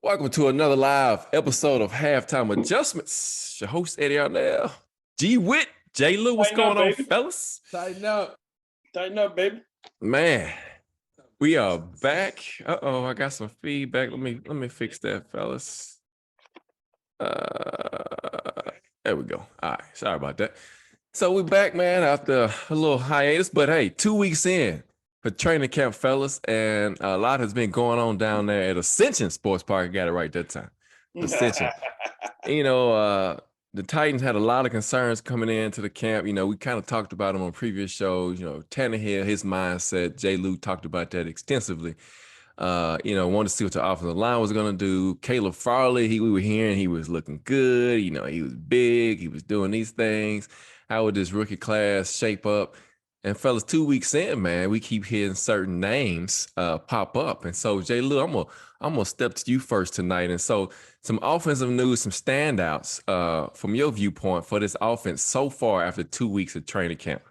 Welcome to another live episode of Halftime Adjustments. Your host, Eddie Arnell. G Witt, J Lou, what's going on, fellas? Tighten up, baby. Man, we are back. I got some feedback. Let me fix that, fellas. There we go. All right, sorry about that. So we're back, man, after a little hiatus, but hey, 2 weeks in for training camp, fellas, and a lot has been going on down there at Ascension Sports Park. I got it right that time. Ascension. The Titans had a lot of concerns coming into the camp. We kind of talked about them on previous shows. Tannehill, his mindset. J. Lou talked about that extensively. Wanted to see what the offensive line was going to do. Caleb Farley, we were hearing he was looking good. He was big. He was doing these things. How would this rookie class shape up? And fellas, 2 weeks in, man, we keep hearing certain names pop up. And so, J. Lou, I'm gonna step to you first tonight. And so, some offensive news, some standouts from your viewpoint for this offense so far after 2 weeks of training camp.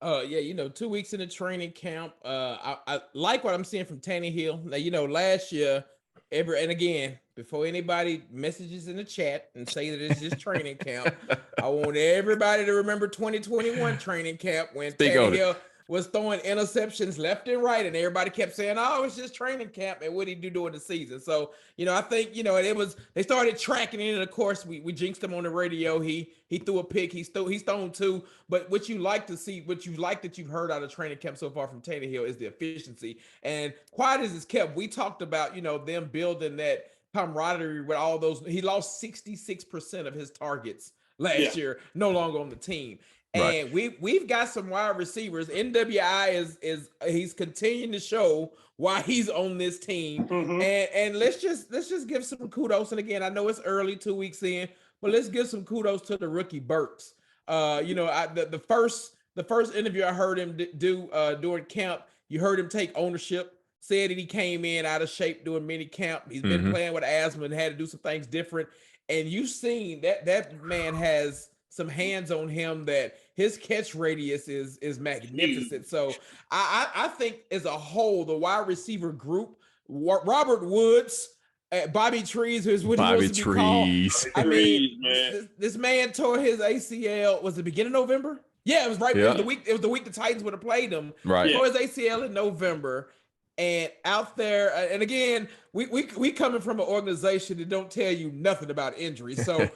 2 weeks in the training camp. I like what I'm seeing from Tannehill. Now, last year, and again, before anybody messages in the chat and say that it's just training camp, I want everybody to remember 2021 training camp when Tannehill was throwing interceptions left and right, and everybody kept saying, "Oh, it's just training camp," and what did he do during the season? So, I think they started tracking it, and of course, we jinxed him on the radio. He threw a pick, he's thrown two. But what you like to see, what you like that you've heard out of training camp so far from Tannehill is the efficiency. And quiet as it's kept, we talked about them building that camaraderie with all those. He lost 66% of his targets last year, no longer on the team. And we've got some wide receivers. NWI is he's continuing to show why he's on this team. Mm-hmm. And let's just give some kudos. And again, I know it's early, 2 weeks in, but let's give some kudos to the rookie Burks. The first interview I heard him do during camp, you heard him take ownership. Said that he came in out of shape doing mini camp. He's been playing with asthma and had to do some things different. And you've seen that man has some hands on him, that his catch radius is magnificent. So I think as a whole, the wide receiver group, Robert Woods, Bobby Trees, is what Bobby he wants to be Trees. called. I mean, this man tore his ACL. Was it beginning of November? Yeah, it was right. Yeah. It was the week the Titans would have played him. Right. He tore his ACL in November. And out there, and again, we coming from an organization that don't tell you nothing about injuries. So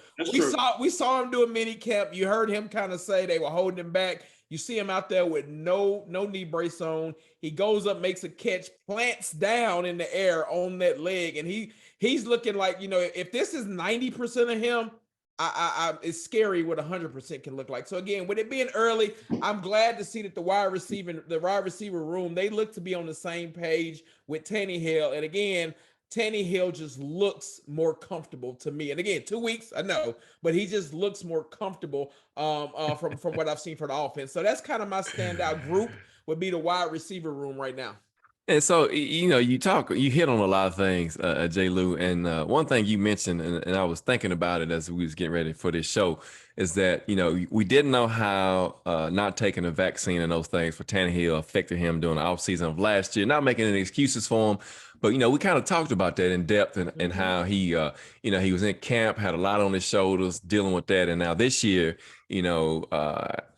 we saw him do a mini camp. You heard him kind of say they were holding him back. You see him out there with no knee brace on. He goes up, makes a catch, plants down in the air on that leg, and he's looking like, if this is 90% of him, it's scary what 100% can look like. So again, with it being early, I'm glad to see that the wide receiver room, they look to be on the same page with Tannehill. And again, Tannehill just looks more comfortable to me. And again, 2 weeks, I know, but he just looks more comfortable from what I've seen for the offense. So that's kind of my standout group, would be the wide receiver room right now. And so, you hit on a lot of things, J. Lou. And one thing you mentioned, and I was thinking about it as we was getting ready for this show, is that, we didn't know how not taking a vaccine and those things for Tannehill affected him during the offseason of last year. Not making any excuses for him, but, we kind of talked about that in depth and how he, he was in camp, had a lot on his shoulders dealing with that. And now this year,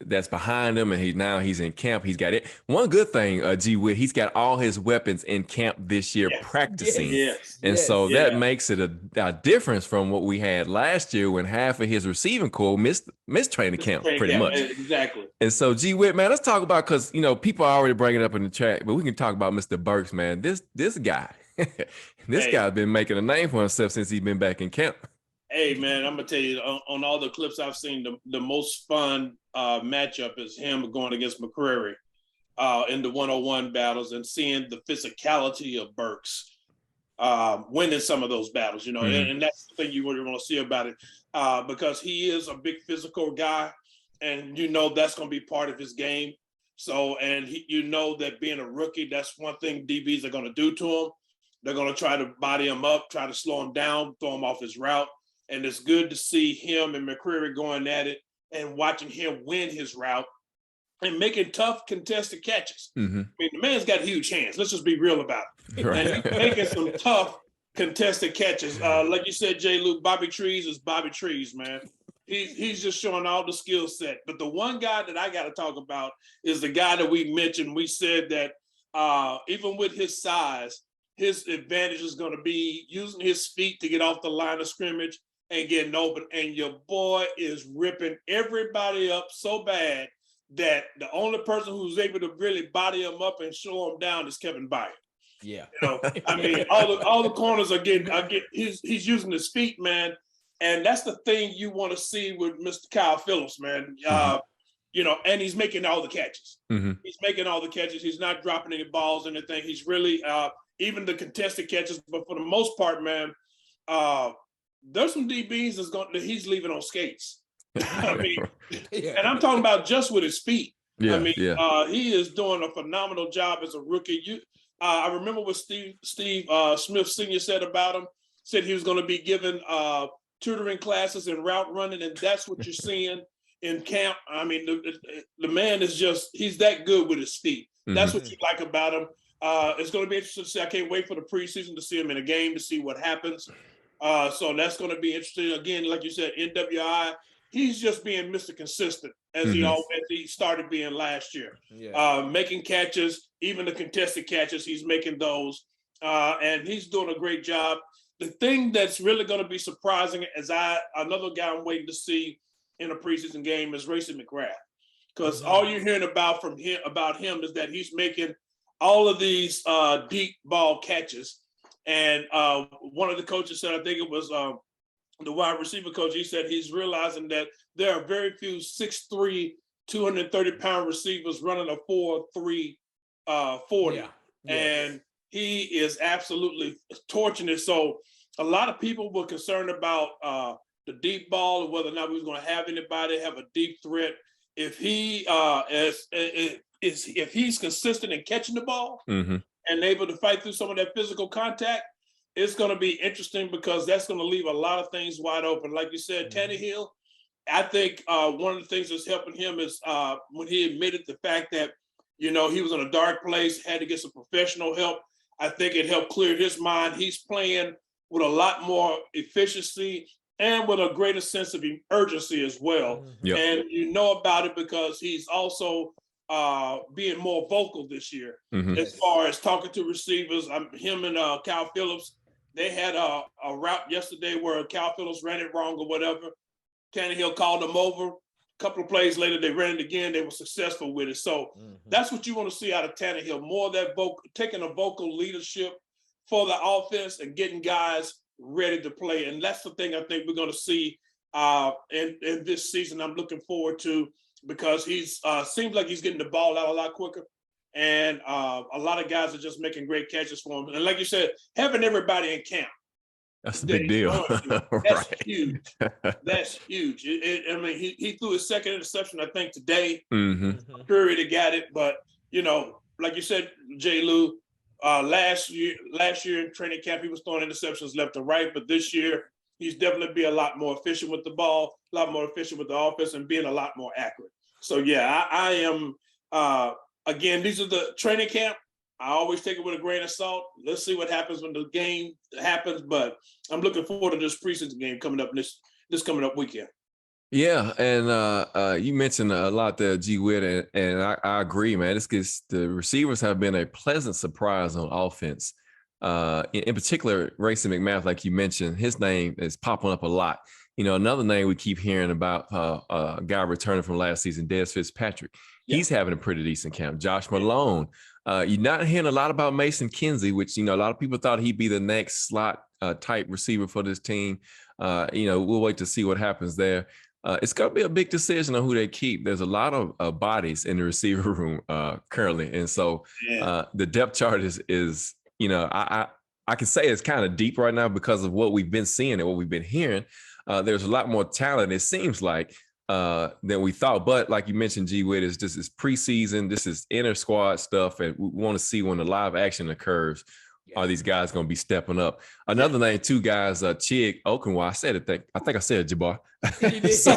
that's behind him, and he's in camp. He's got it. One good thing, G Witt, he's got all his weapons in camp this year practicing. So that makes it a difference from what we had last year when half of his receiving corps missed training camp pretty much. Exactly. And so, G Witt, man, let's talk about, because people are already bringing it up in the chat, but we can talk about Mr. Burks, man. This guy, guy's been making a name for himself since he's been back in camp. Hey, man, I'm going to tell you, on all the clips I've seen, the most fun matchup is him going against Mccreary in the one-on-one battles, and seeing the physicality of Burks winning some of those battles, and that's the thing you really want to see about it, because he is a big physical guy, and that's going to be part of his game. So, and that being a rookie, that's one thing DBs are going to do to him. They're going to try to body him up, try to slow him down, throw him off his route. And it's good to see him and Mccreary going at it and watching him win his route and making tough contested catches. Mm-hmm. I mean, the man's got huge hands. Let's just be real about it. Right. And he's making some tough contested catches. Like you said, Jay Luke, Bobby Trees is Bobby Trees, man. He's just showing all the skill set. But the one guy that I got to talk about is the guy that we mentioned. We said that even with his size, his advantage is going to be using his feet to get off the line of scrimmage and getting open. And your boy is ripping everybody up so bad that the only person who's able to really body him up and show him down is Kevin Byard. Yeah. You know, I mean, all the corners are getting he's using his feet, man. And that's the thing you want to see with Mr. Kyle Phillips, man. You know, and he's making all the catches. He's making all the catches. He's not dropping any balls or anything. He's really even the contested catches, but for the most part, man, there's some DBs that he's leaving on skates. I mean, and I'm talking about just with his feet. I mean, he is doing a phenomenal job as a rookie. I remember what Steve Smith Sr. said about him. Said he was going to be given tutoring classes and route running, and that's what you're seeing in camp. I mean, the man is he's that good with his feet. That's what you like about him. It's going to be interesting to see. I can't wait for the preseason to see him in a game to see what happens. So that's going to be interesting. Again, like you said, NWI, he's just being Mr. Consistent as he started being last year. Making catches, even the contested catches, he's making those. And he's doing a great job. The thing that's really going to be surprising another guy I'm waiting to see in a preseason game is Racing McGrath. Because all you're hearing about him is that he's making all of these deep ball catches. And one of the coaches said, I think it was the wide receiver coach, he said he's realizing that there are very few 6'3", 230-pound receivers running a 4.3 40. And he is absolutely torching it. So a lot of people were concerned about the deep ball and whether or not we was going to have anybody have a deep threat. If he's consistent in catching the ball and able to fight through some of that physical contact, it's going to be interesting because that's going to leave a lot of things wide open. Like you said, Tannehill, I think one of the things that's helping him is when he admitted the fact that, you know, he was in a dark place, had to get some professional help. I think it helped clear his mind. He's playing with a lot more efficiency and with a greater sense of urgency as well. And you know about it because he's also being more vocal this year as far as talking to receivers. Him and Kyle Phillips, they had a route yesterday where Kyle Phillips ran it wrong or whatever. Tannehill called them over. A couple of plays later, they ran it again. They were successful with it. So that's what you want to see out of Tannehill. More of that taking a vocal leadership for the offense and getting guys ready to play. And that's the thing I think we're going to see in this season. I'm looking forward to because he's seems like he's getting the ball out a lot quicker. And a lot of guys are just making great catches for him. And like you said, having everybody in camp. That's a big deal. That's huge. That's huge. I mean, he threw his second interception, I think, today. Mccreary to got it. But, you know, like you said, J. Lou, last year in training camp, he was throwing interceptions left and right. But this year, he's definitely be a lot more efficient with the ball, a lot more efficient with the offense, and being a lot more accurate. So, yeah, I am again, these are the training camp. I always take it with a grain of salt. Let's see what happens when the game happens. But I'm looking forward to this preseason game coming up this coming up weekend. Yeah, and you mentioned a lot there, G. Witt, and I agree, man. The receivers have been a pleasant surprise on offense. In particular, Racing McMath, like you mentioned, his name is popping up a lot. You know, another name we keep hearing about, a guy returning from last season, Des Fitzpatrick. He's having a pretty decent camp. Josh Malone. You're not hearing a lot about Mason Kinsey, which, you know, a lot of people thought he'd be the next slot type receiver for this team. You know, we'll wait to see what happens there. It's going to be a big decision on who they keep. There's a lot of bodies in the receiver room currently. And so the depth chart is, you know, I can say it's kind of deep right now because of what we've been seeing and what we've been hearing. There's a lot more talent, it seems like, than we thought. But like you mentioned, G. Witt, this is preseason. This is inter squad stuff. And we want to see when the live action occurs. Are these guys going to be stepping up? Another name, two guys, Chig Okunwa. I said it. I think I said it, Jabbar. You did. So,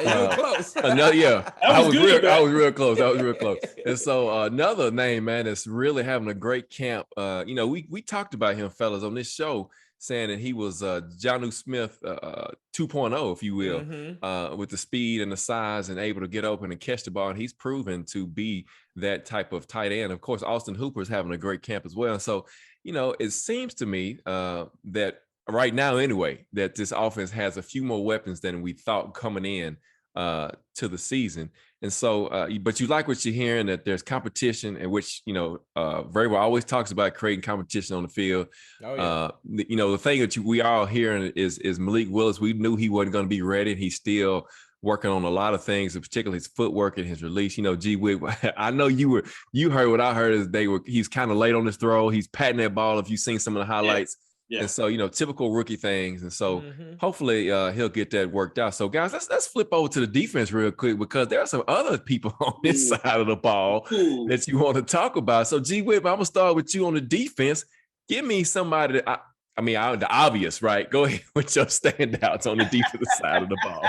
you were close. I was real close. That was real close. And so another name, man, that's really having a great camp. You know, we talked about him, fellas, on this show. saying that he was Jonnu Smith 2.0, if you will, with the speed and the size and able to get open and catch the ball. And he's proven to be that type of tight end. Of course, Austin Hooper is having a great camp as well. So, it seems to me that right now anyway, that this offense has a few more weapons than we thought coming in to the season. And so, but you like what you're hearing, that there's competition, in which, very well always talks about creating competition on the field. Oh, yeah. The thing that we all hearing is Malik Willis. We knew he wasn't going to be ready. He's still working on a lot of things, particularly his footwork and his release. G Wick, I know you heard what I heard is he's kind of late on his throw. He's patting that ball. If you've seen some of the highlights. Yeah. And so, typical rookie things. And so hopefully he'll get that worked out. So guys, let's flip over to the defense real quick, because there are some other people on this side of the ball that you want to talk about. So G Whip, I'm gonna start with you on the defense. Give me somebody that the obvious, right? Go ahead with your standouts on the defensive side of the ball.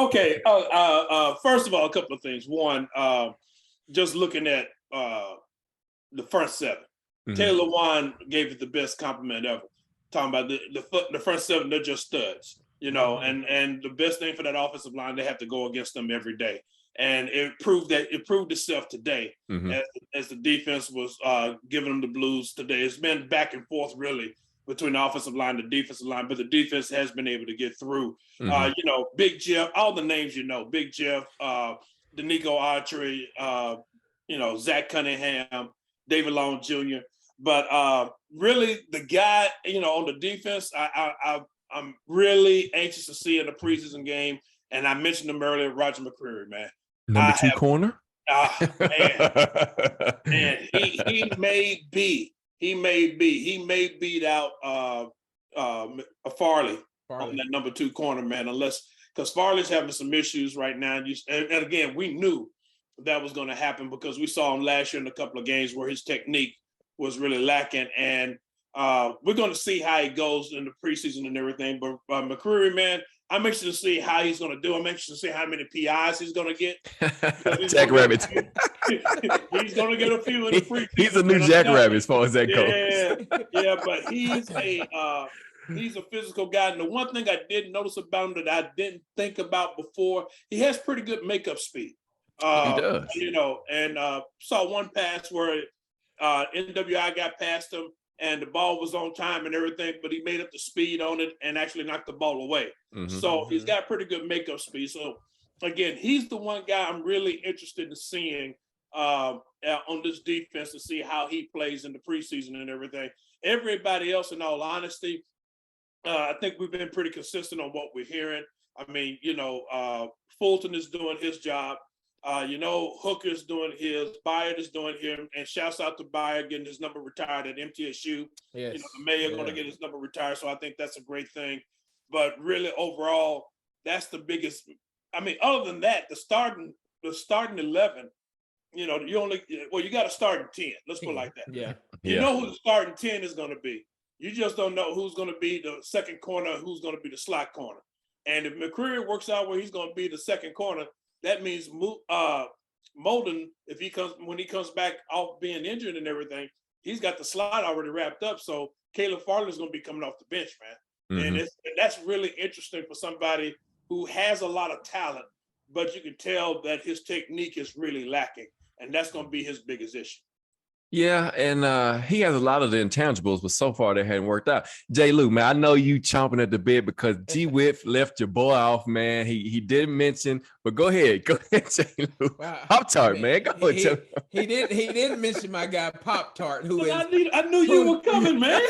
Okay. First of all, a couple of things. One, just looking at the front seven. Taylor Lewan gave it the best compliment ever. Talking about the front seven, they're just studs, and the best thing for that offensive line, they have to go against them every day. And it proved itself today as the defense was giving them the blues today. It's been back and forth really between the offensive line and the defensive line, but the defense has been able to get through. Big Jeff, all the names, Big Jeff, Danico Autry, Zach Cunningham, David Long Jr. But really, the guy, on the defense, I'm really anxious to see in the preseason game. And I mentioned him earlier, Roger Mccreary, man. Number two corner? Man, he may beat out Farley on that number two corner, man, because Farley's having some issues right now. And again, we knew that was going to happen because we saw him last year in a couple of games where his technique was really lacking. And we're going to see how he goes in the preseason and everything. But Mccreary, man, I'm anxious to see how he's going to do. I'm anxious to see how many PIs he's going to get. Jackrabbit. He's going to get a few in the preseason. He's a new Jackrabbit as far as that goes. Yeah, but he's a physical guy. And the one thing I did notice about him that I didn't think about before, he has pretty good makeup speed. He does. And saw one pass where NWI got past him and the ball was on time and everything, but he made up the speed on it and actually knocked the ball away. So he's got pretty good makeup speed. So again, he's the one guy I'm really interested in seeing on this defense to see how he plays in the preseason and everything. Everybody else, in all honesty, I think we've been pretty consistent on what we're hearing. I mean, Fulton is doing his job. Hooker's doing his, Byard is doing him, and shouts out to Byard getting his number retired at MTSU. Yes. The mayor going to get his number retired, so I think that's a great thing. But really, overall, that's the biggest. I mean, other than that, the starting 11, you got to start in 10. Let's put it like that. Yeah. You know who the starting 10 is going to be. You just don't know who's going to be the second corner, who's going to be the slot corner. And if Mccreary works out where he's going to be the second corner, that means Molden, when he comes back off being injured and everything, he's got the slot already wrapped up. So Caleb Farley's going to be coming off the bench, man. And that's really interesting for somebody who has a lot of talent, but you can tell that his technique is really lacking. And that's going to be his biggest issue. Yeah, and he has a lot of the intangibles, but so far they hadn't worked out. J. Lou, man, I know you chomping at the bit because G. Whip left your boy off, man. He didn't mention, but go ahead, J. Lou. Wow. Pop-Tart, man. Go ahead. He didn't mention my guy Pop-Tart, who is. I knew you were coming, man.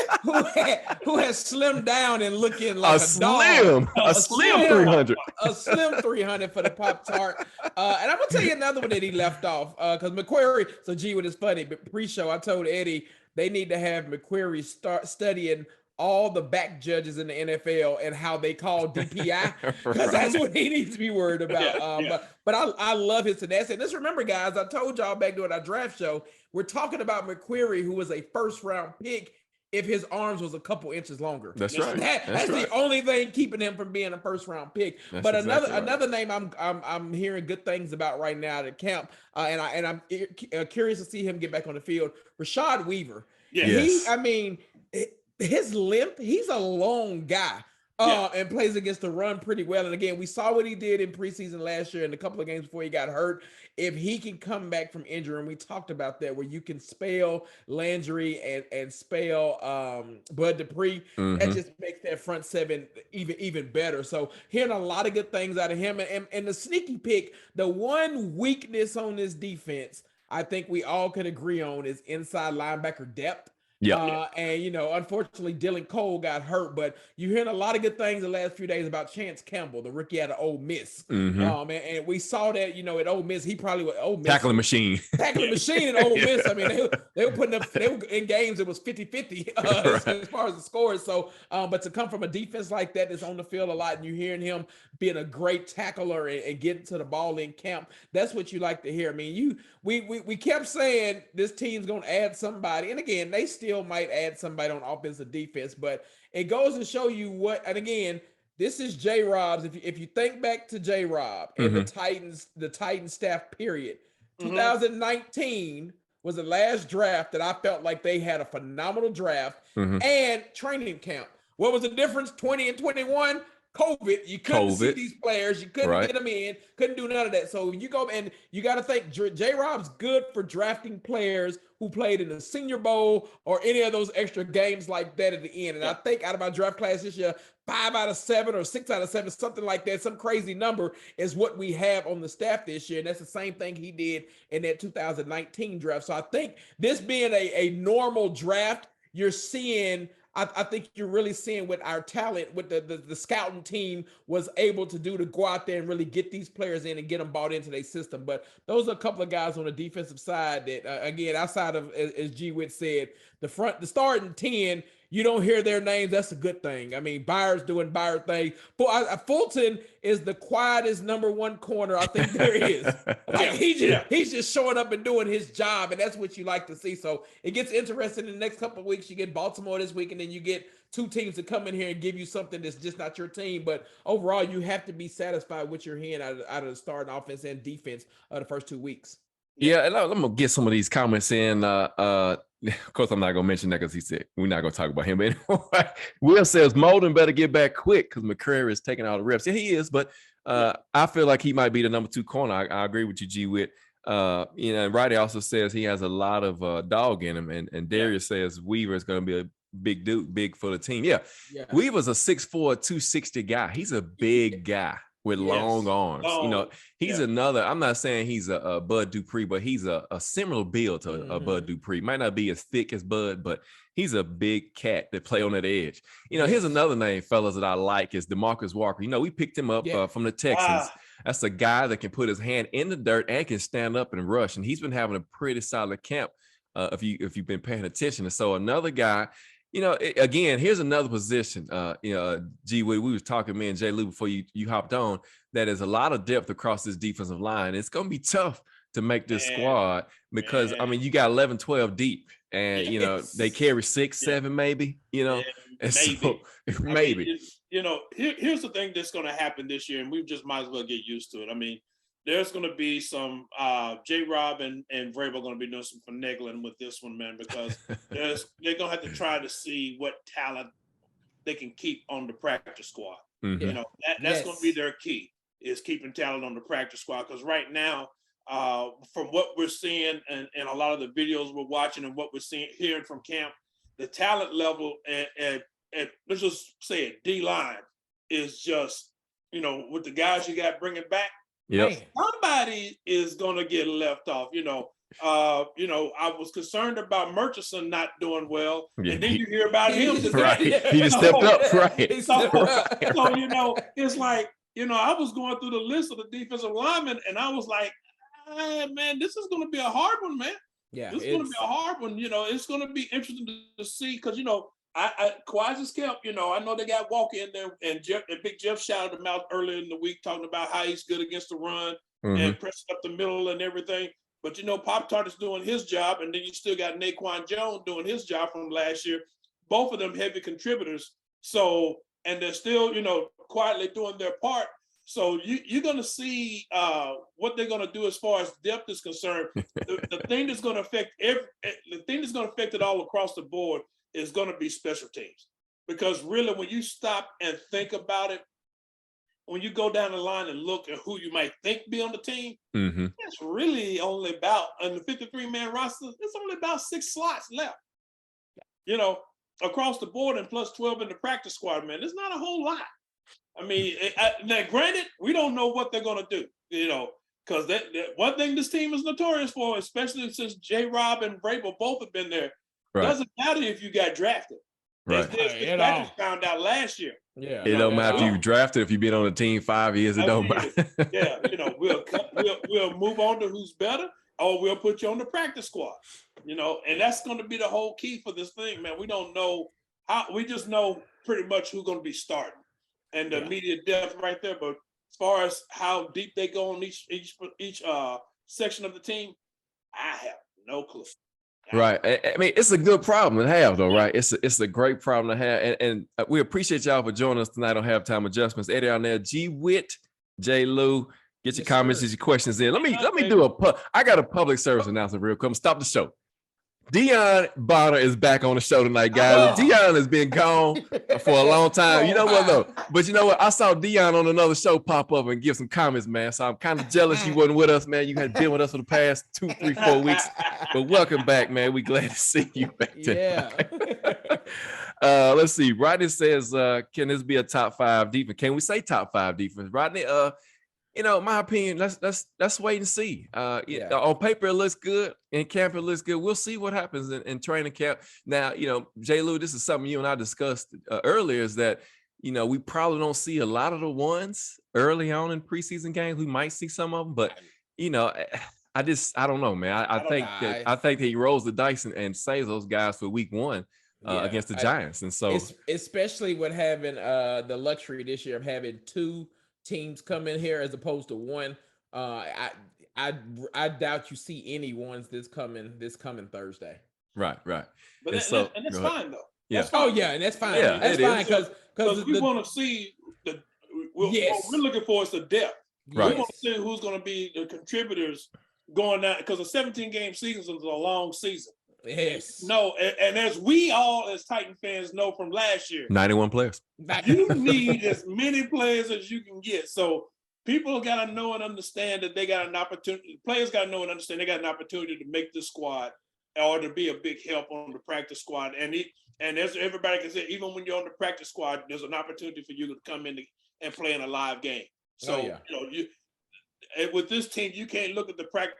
Who has slimmed down and looking like a dog. A slim 300. A slim 300 for the Pop-Tart. And I'm gonna tell you another one that he left off because Mccreary. So G, what is funny, but pre-show I told Eddie they need to have Mccreary start studying all the back judges in the NFL and how they call DPI because that's what he needs to be worried about. But I love his tenacity. And let's remember, guys, I told y'all back during our draft show, we're talking about Mccreary, who was a first-round pick if his arms was a couple inches longer. That's right. That's the only thing keeping him from being a first-round pick. That's but exactly another name I'm hearing good things about right now at camp, and I'm curious to see him get back on the field. Rashad Weaver. Yes. his length, he's a long guy. And plays against the run pretty well. And again, we saw what he did in preseason last year and a couple of games before he got hurt. If he can come back from injury, and we talked about that, where you can spell Landry and spell Bud Dupree, that just makes that front seven even better. So hearing a lot of good things out of him. And the sneaky pick, the one weakness on this defense, I think we all could agree on, is inside linebacker depth. Yeah. And unfortunately, Dylan Cole got hurt, but you're hearing a lot of good things the last few days about Chance Campbell, the rookie out of Ole Miss. And we saw that, at Ole Miss, he probably was Ole Miss. Tackling machine in Ole Miss. I mean, they were putting up, they were in games, it was 50-50 as far as the scores. So, but to come from a defense like that that's on the field a lot, and you're hearing him being a great tackler and getting to the ball in camp, that's what you like to hear. I mean, we kept saying this team's going to add somebody. And again, they still might add somebody on offensive defense, but it goes to show you what, and again, this is J-Rob's. If you think back to J-Rob and the Titans staff period, 2019 was the last draft that I felt like they had a phenomenal draft and training camp. What was the difference? 20 and 21? COVID. You couldn't see these players. You couldn't get them in. Couldn't do none of that. So you go and you got to think J-Rob's good for drafting players who played in the Senior Bowl or any of those extra games like that at the end. And I think out of my draft class this year, 5 out of 7 or 6 out of 7, something like that, some crazy number is what we have on the staff this year. And that's the same thing he did in that 2019 draft. So I think this being a normal draft, you're seeing – I think you're really seeing what our talent, what the scouting team was able to do to go out there and really get these players in and get them bought into their system. But those are a couple of guys on the defensive side that, again, outside of, as G. Witt said, the starting 10, you don't hear their names. That's a good thing. I mean, Byard's doing Byard thing. Fulton is the quietest number one corner I think there is. He's just showing up and doing his job, and that's what you like to see. So it gets interesting in the next couple of weeks. You get Baltimore this week, and then you get two teams to come in here and give you something that's just not your team. But overall, you have to be satisfied with your hand out of the starting offense and defense the first 2 weeks. Yeah, and I'm gonna get some of these comments in. Of course, I'm not gonna mention that because he said we're not gonna talk about him. But anyway, Will says Molden better get back quick because Mccreary is taking all the reps. Yeah, he is, but I feel like he might be the number 2 corner. I agree with you, G. Witt. And Roddy also says he has a lot of dog in him, and Darius says Weaver is gonna be a big dude, big for the team. Yeah. Weaver's a 6'4", 260 guy. He's a big guy with long arms. He's another, I'm not saying he's a Bud Dupree, but he's a similar build to a Bud Dupree. Might not be as thick as Bud, but he's a big cat that play on that edge. Here's another name, fellas, that I like is Demarcus Walker. We picked him up from the Texans. That's a guy that can put his hand in the dirt and can stand up and rush. And he's been having a pretty solid camp if you've been paying attention. And so another guy, again, here's another position. G. we was talking, me and Jay Lou, before you hopped on, that is a lot of depth across this defensive line. It's going to be tough to make this squad because, you got 11, 12 deep and, they carry 6, 7, maybe, and so maybe. Here's the thing that's going to happen this year, and we just might as well get used to it. There's going to be some J-Rob and Vrabel going to be doing some finagling with this one, man, because they're going to have to try to see what talent they can keep on the practice squad. That's going to be their key, is keeping talent on the practice squad. Because right now, from what we're seeing and a lot of the videos we're watching and what we're hearing from camp, the talent level and let's just say it, D-line is just, with the guys you got bringing back, somebody is going to get left off. I was concerned about Murchison not doing well, and then you hear about him. He just stepped up, right? So, it's like, I was going through the list of the defensive linemen, and I was like, man, this is going to be a hard one, man. Yeah, this is going to be a hard one. It's going to be interesting to see because, Kawhi's Kemp, I know they got Walker in there, and Big Jeff shouted him out earlier in the week talking about how he's good against the run and pressing up the middle and everything. But, Pop-Tart is doing his job, and then you still got Naquan Jones doing his job from last year. Both of them heavy contributors. So, and they're still, quietly doing their part. So you're going to see what they're going to do as far as depth is concerned. The thing that's going to affect it all across the board is going to be special teams. Because really, when you stop and think about it, when you go down the line and look at who you might think be on the team, it's really only about, on the 53-man roster, it's only about 6 slots left. You know, across the board, and plus 12 in the practice squad, man, there's not a whole lot. I mean, now granted, we don't know what they're going to do, you know, because one thing this team is notorious for, especially since J-Rob and Vrabel both have been there, doesn't matter if you got drafted. Right. As found out last year. Yeah. It don't matter if you drafted, if you've been on the team 5 years, it don't matter. Yeah, you know, we'll move on to who's better, or we'll put you on the practice squad. You know, and that's going to be the whole key for this thing, man. We don't know how, we just know pretty much who's going to be starting and the immediate depth right there. But as far as how deep they go on each section of the team, I have no clue. Right. I mean, it's a good problem to have, though, right? It's a great problem to have. And we appreciate y'all for joining us tonight on Halftime Adjustments. Eddie on there, G Witt, J Lou, get your comments and your questions in. Let me do I got a public service announcement real quick. I'm gonna stop the show. Dion Bonner is back on the show tonight, guys. Dion has been gone for a long time. You know what, though? But you know what? I saw Dion on another show pop up and give some comments, man. So I'm kind of jealous you wasn't with us, man. You had been with us for the past 2, 3, 4 weeks. But welcome back, man. We glad to see you back tonight. Yeah. Let's see. Rodney says, can this be a top 5 defense? Can we say top 5 defense? Rodney, you know, my opinion, let's wait and see. On paper, it looks good. In camp, it looks good. We'll see what happens in training camp. Now, you know, J. Lou, this is something you and I discussed earlier, is that, you know, we probably don't see a lot of the ones early on in preseason games. We might see some of them, but, you know, I don't know, man. I think that he rolls the dice and saves those guys for week 1 against the Giants. And so, especially with having the luxury this year of having 2 teams come in here as opposed to 1. I doubt you see any ones this coming Thursday. Right. But that's fine though. Yeah. And that's fine. Yeah, that's fine because we want to see what we're looking for is the depth. Right. We want to see who's going to be the contributors going down, because a 17-game season is a long season. Yes. No, and as we all as Titan fans know from last year, 91 players. You need as many players as you can get. So people got to know and understand that they got an opportunity. Players got to know and understand they got an opportunity to make the squad or to be a big help on the practice squad. And as everybody can say, even when you're on the practice squad, there's an opportunity for you to come in and play in a live game. So you know, with this team, you can't look at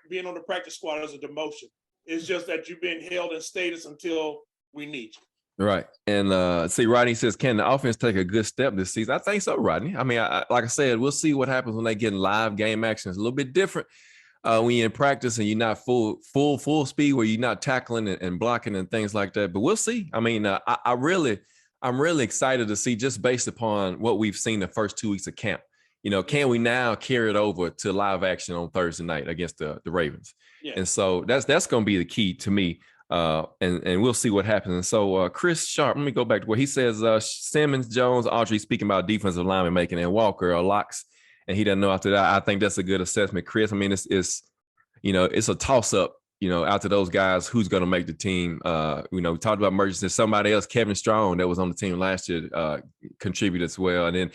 being on the practice squad as a demotion. It's just that you've been held in status until we need you. Right. And see, Rodney says, can the offense take a good step this season? I think so, Rodney. I mean, like I said, we'll see what happens when they get in live game action. It's a little bit different when you're in practice and you're not full speed, where you're not tackling and blocking and things like that. But we'll see. I mean, I'm really excited to see, just based upon what we've seen the first 2 weeks of camp. You know, can we now carry it over to live action on Thursday night against the Ravens? Yeah. And so that's going to be the key to me. And we'll see what happens. And so Chris Sharp, let me go back to where he says Simmons, Jones, Audrey speaking about defensive lineman making, and Walker are locks, and he doesn't know after that. I think that's a good assessment, Chris. I mean, it's you know, it's a toss up, you know, after those guys, who's going to make the team. You know, we talked about Murchison, somebody else, Kevin Strong, that was on the team last year, contributed as well. And then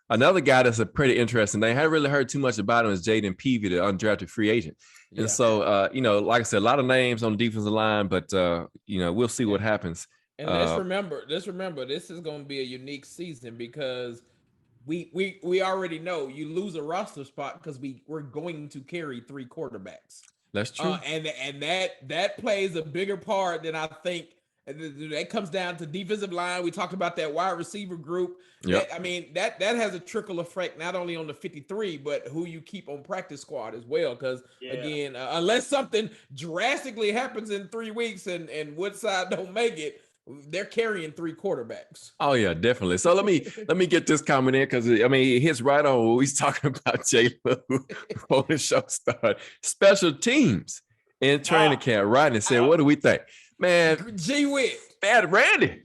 another guy that's a pretty interesting thing, I haven't really heard too much about him, is Jaden Peavey, the undrafted free agent. And so, you know, like I said, a lot of names on the defensive line, but, you know, we'll see what happens. And let's remember, this is going to be a unique season, because we already know you lose a roster spot because we're going to carry 3 quarterbacks. That's true. And that plays a bigger part than I think. That comes down to defensive line. We talked about that wide receiver group. Yep. I mean, that has a trickle effect not only on the 53, but who you keep on practice squad as well. Because again, unless something drastically happens in 3 weeks and Woodside don't make it, they're carrying 3 quarterbacks. Oh yeah, definitely. So let me get this comment in, because I mean, it hits right on what he's talking about, Jay Lou, before the show started. Special teams in training camp. Rodney said, what do we think? Man, G-Wit. Bad Randy.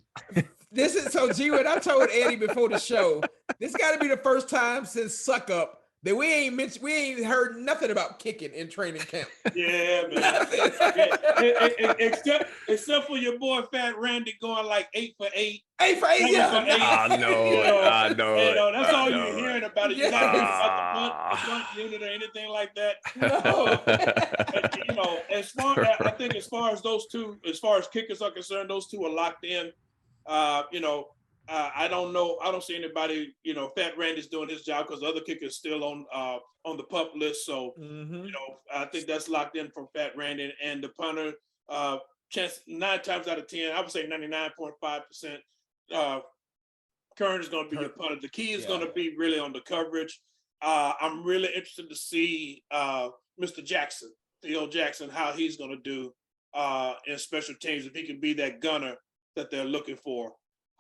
This is so G-Wit. I told Eddie before the show, this got to be the first time since Suck Up that we ain't heard nothing about kicking in training camp. Yeah, man. Nothing. Except for your boy Fat Randy going like 8 for 8. 8 for 8, 7 yeah. for 8. I know You it. know, I know it. That's all I know you're it. hearing about it. You're not hearing about the punt unit or anything like that. No. But, you know, I think as far as those two, as far as kickers are concerned, those two are locked in. You know, I don't know. I don't see anybody. You know, Fat Randy's doing his job because the other kicker's still on the pup list. So you know, I think that's locked in from Fat Randy and the punter. Chance 9 times out of 10, I would say 99.5%. Kern is going to be your punter. The key is going to be really on the coverage. I'm really interested to see Mr. Jackson, Theo Jackson, how he's going to do in special teams, if he can be that gunner that they're looking for.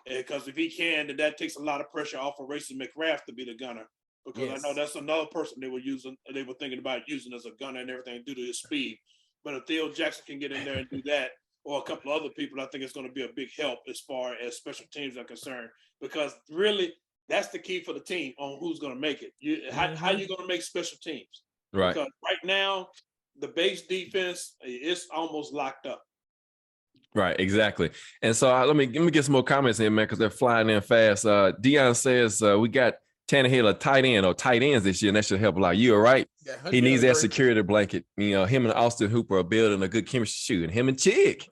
Because if he can, then that takes a lot of pressure off of Racing McCraft to be the gunner. Because I know that's another person they were thinking about using as a gunner and everything due to his speed. But if Theo Jackson can get in there and do that, or a couple of other people, I think it's going to be a big help as far as special teams are concerned. Because really, that's the key for the team on who's going to make it. How you going to make special teams? Right. Because right now, the base defense is almost locked up. Right, exactly. And so let me get some more comments in, man, because they're flying in fast. Dion says we got Tannehill a tight end or tight ends this year, and that should help a lot. You all right? Yeah, he needs that security blanket. You know, him and Austin Hooper are building a good chemistry. And him and Chig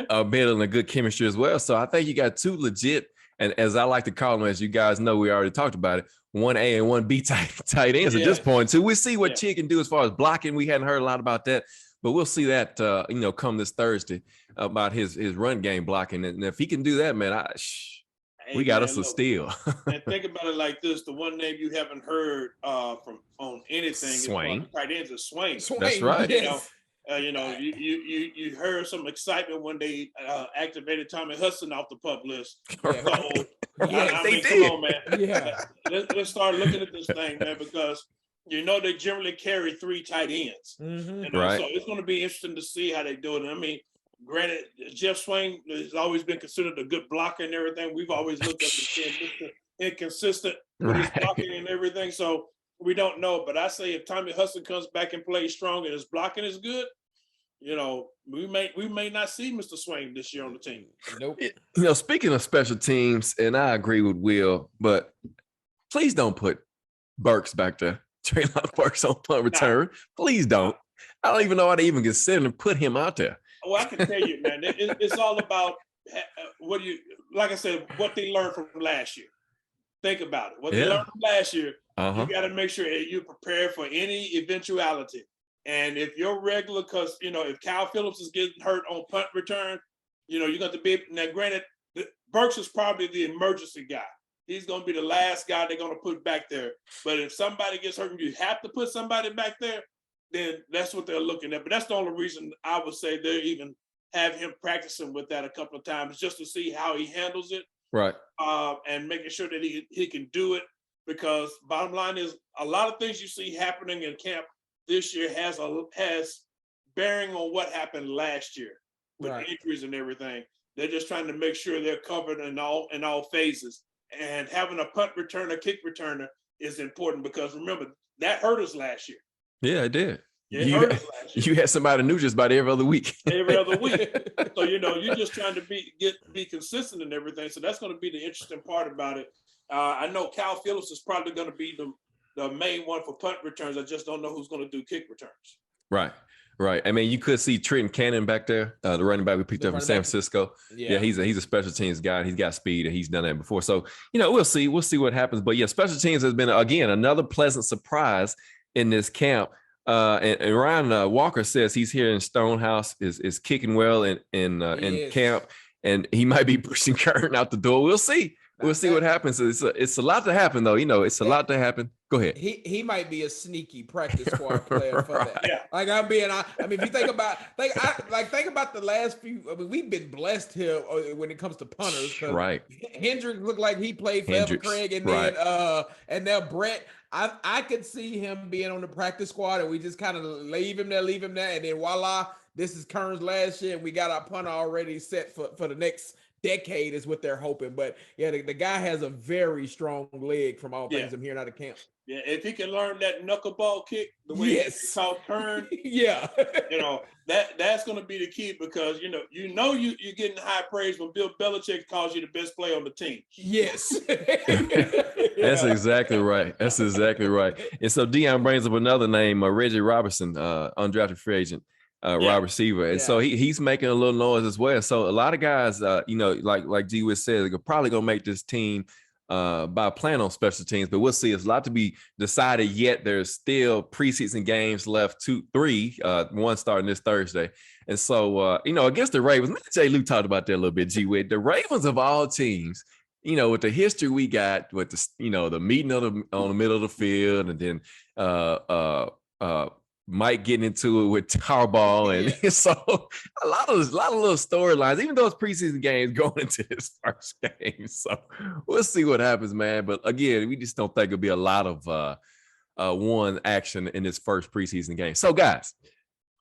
are building a good chemistry as well. So I think you got two legit, and as I like to call them, as you guys know, we already talked about it, 1A and 1B tight ends at this point too. We see what Chig can do as far as blocking. We hadn't heard a lot about that, but we'll see that you know, come this Thursday about his run game blocking. And if he can do that, man, we got us a steal. And think about it like this: the one name you haven't heard from on anything Swain. Tight ends is Swain. That's right. Yes. You know, you heard some excitement when they activated Tommy Hudson off the pup list. Right. So, Yes, I mean, they did. come on, man. Yeah. Let's start looking at this thing, man, because you know they generally carry 3 tight ends. You know, Right. so it's going to be interesting to see how they do it. I mean, granted, Jeff Swain has always been considered a good blocker and everything. We've always looked at him inconsistent with his blocking and everything. So we don't know. But I say if Tommy Hudson comes back and plays strong and his blocking is good, you know, we may not see Mr. Swain this year on the team. Nope. You know, speaking of special teams, and I agree with Will, but please don't put Burks back there. Treylon Burks on punt return. Please don't. I don't even know how to even consider and put him out there. Well, I can tell you, man, it's all about like I said, what they learned from last year. Think about it. What they learned from last year, you got to make sure you're prepared for any eventuality. And if you're regular, because, you know, if Kyle Phillips is getting hurt on punt return, you know, you're going to be, now granted, Burks is probably the emergency guy. He's going to be the last guy they're going to put back there. But if somebody gets hurt and you have to put somebody back there, then that's what they're looking at. But that's the only reason I would say they even have him practicing with that a couple of times, just to see how he handles it. Right. And making sure that he can do it, because bottom line is a lot of things you see happening in camp this year has bearing on what happened last year with injuries and everything. They're just trying to make sure they're covered in all phases. And having a punt returner, kick returner is important, because remember, that hurt us last year. Yeah, it did. You had somebody new just about every other week. Every other week. So, you know, you're just trying to be consistent and everything. So that's going to be the interesting part about it. I know Kyle Phillips is probably going to be the main one for punt returns. I just don't know who's going to do kick returns. Right. I mean, you could see Trenton Cannon back there, the running back we picked up from San Francisco. Yeah, he's a special teams guy. He's got speed and he's done that before. So, you know, we'll see what happens. But yeah, special teams has been, again, another pleasant surprise in this camp. And Ryan Walker says he's here in Stonehouse, is kicking well in camp, and he might be pushing Curtin out the door. We'll see. We'll see what happens. It's a lot to happen, though. You know, it's a lot to happen. Go ahead. He might be a sneaky practice squad player for that. Yeah. Like I mean, if you think about think about the last few. I mean, we've been blessed here when it comes to punters. Right. Hendrick looked like he played forever, Craig, and then and now Brett. I could see him being on the practice squad, and we just kind of leave him there, and then voila, this is Kern's last year, and we got our punter already set for the next decade is what they're hoping. But yeah, the guy has a very strong leg from all things I'm hearing out of camp. Yeah, if he can learn that knuckleball kick, the way it's called turn, yeah, that's going to be the key, because you're getting high praise when Bill Belichick calls you the best player on the team. Yes, that's exactly right. That's exactly right. And so Dion brings up another name, Reggie Robertson, undrafted free agent. Wide receiver, and so he's making a little noise as well. So a lot of guys, like G Wiz said, they're probably gonna make this team by playing on special teams, but we'll see. It's a lot to be decided yet. There's still preseason games left, 3, one starting this Thursday, and so against the Ravens, me and Jay Lou talked about that a little bit. G Wiz, the Ravens of all teams, with the history we got, with the meeting on the middle of the field, and then Mike getting into it with Harbaugh, and so a lot of little storylines, even though it's preseason games going into his first game. So we'll see what happens, man. But again, we just don't think it'll be a lot of one action in this first preseason game. So guys,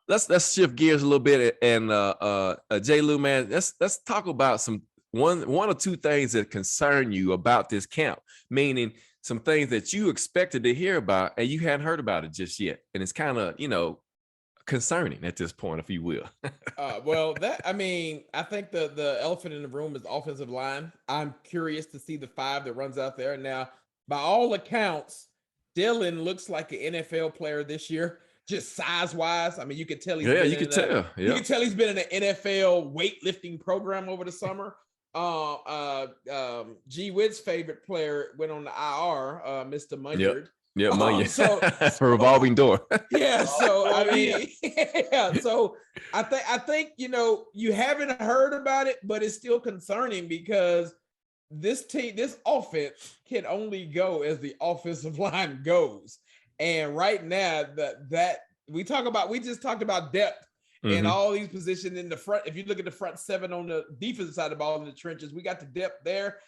let's shift gears a little bit, and J. Lou, man, let's talk about one or two things that concern you about this camp, meaning some things that you expected to hear about and you hadn't heard about it just yet. And it's kind of, concerning at this point, if you will. I think the elephant in the room is offensive line. I'm curious to see the 5 that runs out there. Now, by all accounts, Dylan looks like an NFL player this year, just size-wise. I mean, you could tell he's you can tell he's been in an NFL weightlifting program over the summer. G Witt's favorite player went on the IR, Mr. Munyard. Yeah, Munyard. So revolving door. So I mean, so I think you haven't heard about it, but it's still concerning because this offense can only go as the offensive line goes. And right now that we just talked about depth. And all these positions in the front. If you look at the front 7 on the defensive side of the ball in the trenches, we got the depth there.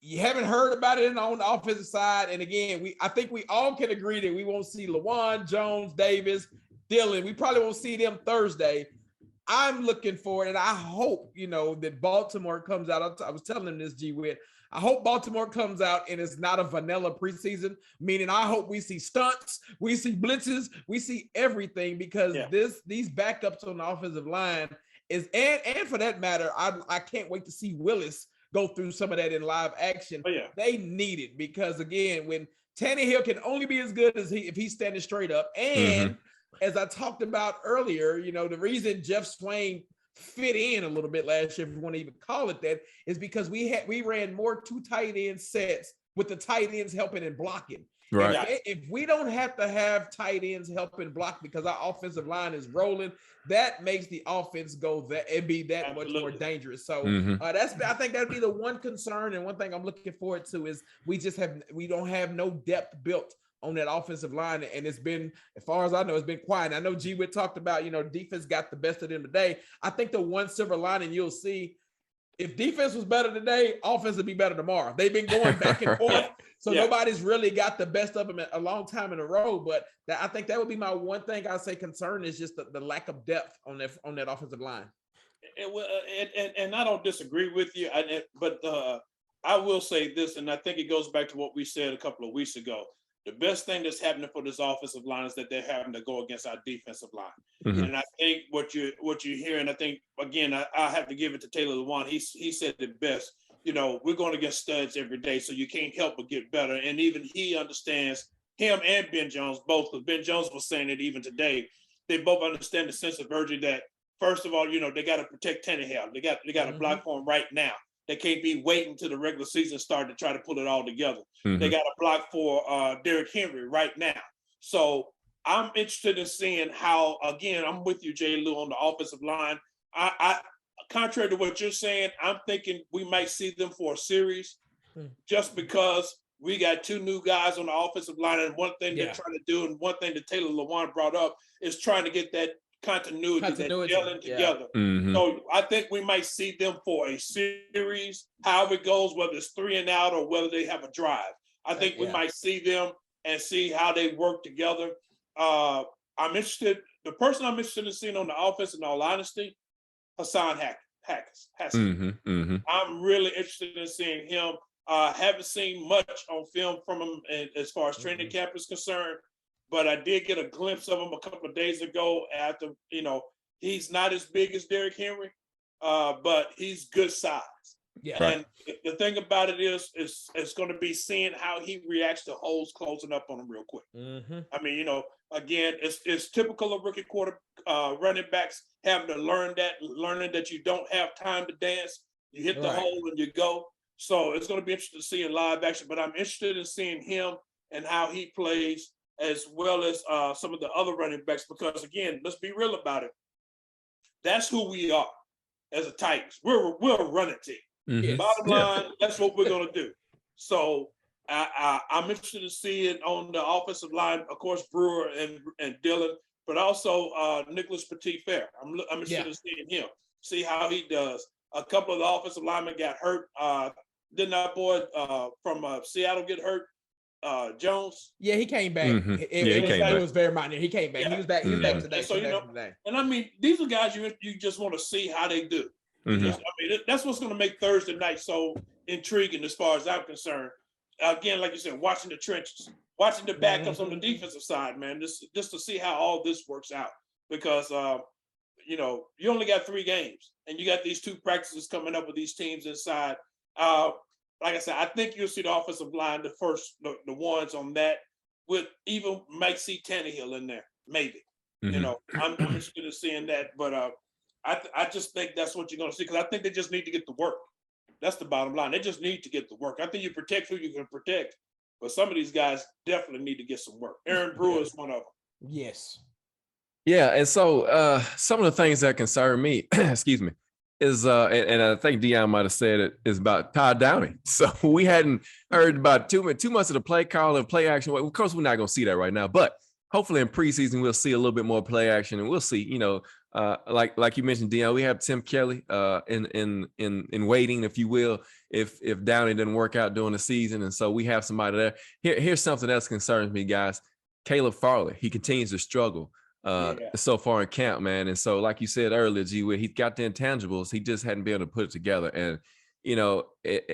You haven't heard about it on the offensive side. And again, I think we all can agree that we won't see Lawan, Jones, Davis, Dylan. We probably won't see them Thursday. I'm looking for it, and I hope that Baltimore comes out. I was telling them this, G Witt. I hope Baltimore comes out and it's not a vanilla preseason, meaning I hope we see stunts, we see blitzes, we see everything, because these backups on the offensive line is, and for that matter, I can't wait to see Willis go through some of that in live action. They need it, because again, when Tannehill can only be as good as if he's standing straight up. And as I talked about earlier, the reason Jeff Swain fit in a little bit last year, if you want to even call it that, is because we ran more 2 tight end sets with the tight ends helping and blocking. Right. If we don't have to have tight ends helping block because our offensive line is rolling, that makes the offense go and be that much more dangerous. So I think that'd be the one concern, and one thing I'm looking forward to is we don't have no depth built on that offensive line, and it's been, as far as I know, it's been quiet. I know G Witt talked about, defense got the best of them today. I think the one silver lining you'll see, if defense was better today, offense would be better tomorrow. They've been going back and forth, so nobody's really got the best of them a long time in a row. But I think that would be my one thing I'd say concern is just the lack of depth on that offensive line. And I don't disagree with you, but I will say this, and I think it goes back to what we said a couple of weeks ago. The best thing that's happening for this offensive line is that they're having to go against our defensive line. And I think what you're hearing, I think, again, I have to give it to Taylor Lewan. He said it best. We're going against studs every day, so you can't help but get better. And even he understands, him and Ben Jones both, because Ben Jones was saying it even today. They both understand the sense of urgency that, first of all, they got to protect Tannehill. They got to block for him right now. They can't be waiting till the regular season start to try to pull it all together. They got to block for Derrick Henry right now. So I'm interested in seeing how, again, I'm with you, J. Lou, on the offensive line. I contrary to what you're saying, I'm thinking we might see them for a series just because we got 2 new guys on the offensive line. And one thing they're trying to do, and one thing that Taylor Lewan brought up, is trying to get that continuity. That gelling together. So I think we might see them for a series, however it goes, whether it's 3 and out or whether they have a drive. I think we might see them and see how they work together. I'm interested. The person I'm interested in seeing on the offense, in all honesty, Hassan Haskins. I'm really interested in seeing him. Haven't seen much on film from him as far as training camp is concerned, but I did get a glimpse of him a couple of days ago after, he's not as big as Derrick Henry, but he's good size. Yeah. And the thing about it is it's going to be seeing how he reacts to holes closing up on him real quick. I mean, again, it's typical of rookie running backs having to learning that you don't have time to dance. You hit the hole and you go. So it's going to be interesting to see in live action, but I'm interested in seeing him and how he plays, as well as some of the other running backs, because again, let's be real about it. That's who we are as a Titans. We're a running team. Yes. Bottom line, that's what we're going to do. So I'm interested to see it on the offensive line, of course, Brewer and Dillon, but also Nicholas Petit-Fair. I'm interested in seeing him, see how he does. A couple of the offensive linemen got hurt. Didn't our boy from Seattle get hurt? Jones? Yeah, he came back. It was very minor. He came back. Yeah. He was back. He was back today. So and I mean, these are guys you just want to see how they do. I mean, that's what's going to make Thursday night so intriguing as far as I'm concerned. Again, like you said, watching the trenches, watching the backups on the defensive side, man, just to see how all this works out. Because you only got 3 games, and you got these 2 practices coming up with these teams inside. Like I said, I think you'll see the offensive line, the ones on that, with even might see Tannehill in there, maybe. I'm interested in seeing that, but I just think that's what you're going to see, because I think they just need to get the work. That's the bottom line. They just need to get the work. I think you protect who you can protect, but some of these guys definitely need to get some work. Aaron Brewer is one of them. Yes. Yeah, and so some of the things that concern me, excuse me, is and I think Dion might have said it, is about Todd Downing. So we hadn't heard about too much of the play call and play action. Of course, we're not going to see that right now, but hopefully in preseason we'll see a little bit more play action, and we'll see. Like you mentioned, Dion, we have Tim Kelly in waiting, if you will, if Downing didn't work out during the season, and so we have somebody there. Here's something that concerns me, guys. Caleb Farley, he continues to struggle so far in camp, man. And so, like you said earlier, he's got the intangibles. He just hadn't been able to put it together. And,